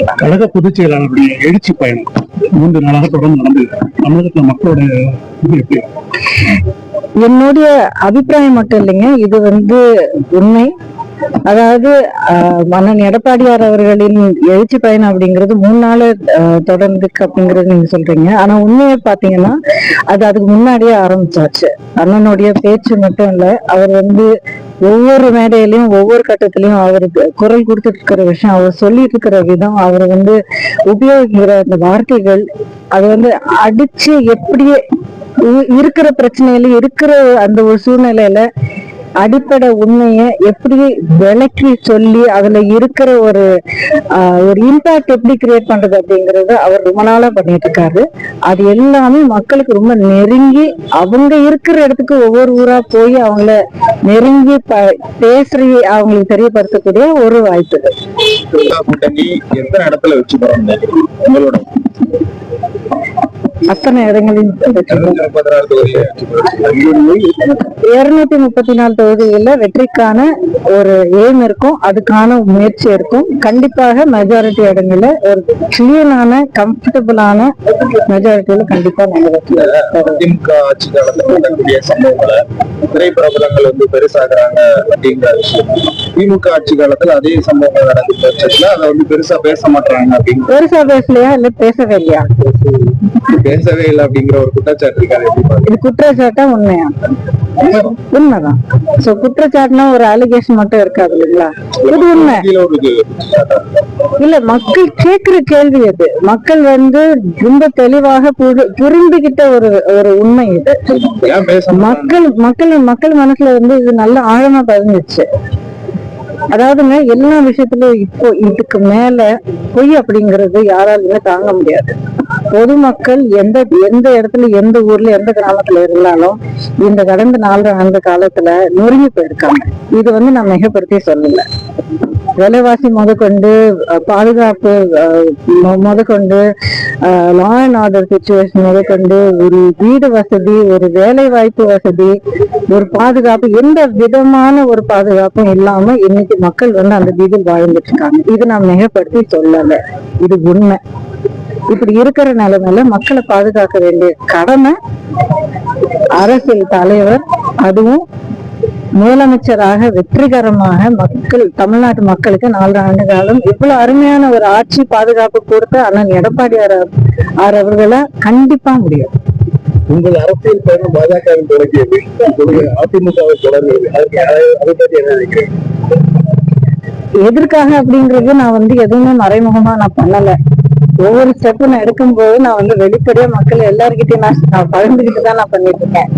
பார்க்கலாம். கழக பொதுச் செயலாளருடைய எழுச்சி பயணம் 3 நாளாக தொடர்ந்து நடந்தது. தமிழகத்துல மக்களோட இது எப்படி? என்னுடைய அபிப்பிராயம் மட்டும் இல்லைங்க, இது உண்மை. அதாவது அண்ணன் எடப்பாடியார் அவர்களின் எழுச்சி பயணம் அப்படிங்கிறது 3 நாள் தொடர்ந்து அப்படிங்கறது நீங்க சொல்றீங்க. ஆனா உண்மையை பாத்தீங்கன்னா அதுக்கு முன்னாடியே ஆரம்பிச்சாச்சு. அண்ணனுடைய பேச்சு மட்டும் இல்ல, அவர் ஒவ்வொரு மேடையிலையும் ஒவ்வொரு கட்டத்திலையும் அவருக்கு குரல் கொடுத்துட்டு இருக்கிற விஷயம், அவர் சொல்லிட்டு இருக்கிற விதம், அவர் உபயோகிக்கிற அந்த வார்த்தைகள், அது அடிச்சு எப்படியே இருக்கிற பிரச்சனையில இருக்கிற அந்த ஒரு சூழ்நிலையில அடிப்படை உண்மைய எப்படி விளக்கி சொல்லி அதுல இருக்கிற ஒரு இம்பாக்ட் எப்படி கிரியேட் பண்றது அப்படிங்கறது அவர் ரொம்ப நாளா பண்ணிட்டு இருக்காரு. அது எல்லாமே மக்களுக்கு ரொம்ப நெருங்கி, அவங்க இருக்கிற இடத்துக்கு ஒவ்வொரு ஊரா போய் அவங்கள நெருங்கி பேசி அவங்களுக்கு தெரியப்படுத்தக்கூடிய ஒரு வாய்ப்பு. எந்த இடத்துல வச்சு உங்களோட அத்தனை இடங்களில் 234 தொகுதிகளில் வெற்றிக்கான ஒரு எய்ம் இருக்கும், அதுக்கான முயற்சி இருக்கும். கண்டிப்பாக மெஜாரிட்டி இடங்கள்ல ஒரு கிளீனான கம்ஃபர்டபுளான மெஜாரிட்டியில கண்டிப்பா திமுக ஆட்சி காலத்துல சம்பவங்களை திரைப்பிரபலங்கள் பெருசாகிறாங்க அப்படிங்கிற விஷயம். திமுக ஆட்சி காலத்துல அதே சம்பவங்கள் நடந்த பட்சத்துல அதை பெருசா பேச மாட்டாங்க அப்படின்னு. பெருசா பேசலையா இல்ல பேசவே இல்லையா? பேசவே இல்லை அப்படிங்கிற ஒரு குற்றச்சாட்டு இருக்காரு. இது குற்றச்சாட்டா உண்மையா? உண்மைதான். சோ குற்றச்சாட்டுனா ஒரு அலிகேஷன் மட்டும் இருக்காது இல்லைங்களா? இது உண்மை இல்ல. மக்கள் கேட்கிற கேள்வி அது. மக்கள் ரொம்ப தெளிவாக புரிந்துகிட்ட ஒரு உண்மை இது. மக்கள் மனசுல இது நல்ல ஆழமா பதிஞ்சிச்சு. அதாவதுங்க, எல்லா விஷயத்திலும் இப்போ இதுக்கு மேல பொய் அப்படிங்கறது யாராலுமே தாங்க முடியாது. பொதுமக்கள் எந்த இடத்துல, எந்த ஊர்ல, எந்த கிராமத்துல இருந்தாலும் இந்த கடந்த 4 ஆண்டு காலத்துல நொறுங்கி போயிருக்காங்க. இது நான் மிகப்படுத்தி சொல்லல. விலைவாசி முதற்கொண்டு, பாதுகாப்பு முதற்கொண்டு, லா அண்ட் ஆர்டர் சிச்சுவேஷன் முதற்கொண்டு, ஒரு வீடு வசதி, ஒரு வேலை வாய்ப்பு வசதி, ஒரு பாதுகாப்பு, எந்த விதமான ஒரு பாதுகாப்பும் இல்லாம இன்னைக்கு மக்கள் அந்த வீதியில் வாழ்ந்துட்டு இருக்காங்க. இது நான் மிகப்படுத்தி சொல்லல, இது உண்மை. இப்படி இருக்கிற நிலைமையில மக்களை பாதுகாக்க வேண்டிய கடமை அரசியல் தலைவர், அதுவும் முதலமைச்சராக வெற்றிகரமாக தமிழ்நாட்டு மக்களுக்கு 4 ஆண்டு காலம் இவ்வளவு அருமையான ஒரு ஆட்சி பாதுகாப்பு கொடுத்த அண்ணன் எடப்பாடியார் அவர்களை கண்டிப்பா முடியும். உங்கள் அரசியல் பயணம் பாஜகவின் தொடங்கியது, அதிமுகவை தொடர்கிறது, அதை பற்றி என்ன நினைக்கிறேன்? எதற்காக அப்படிங்கிறது நான் எதுவுமே மறைமுகமா நான் பண்ணல. ஒவ்வொரு ஸ்டெப்பும் நான் எடுக்கும்போது நான் வெளிப்படையா மக்கள் எல்லார்கிட்டையும் நான் பகிர்ந்துகிட்டு தான் நான் பண்ணிட்டு இருக்கேன்.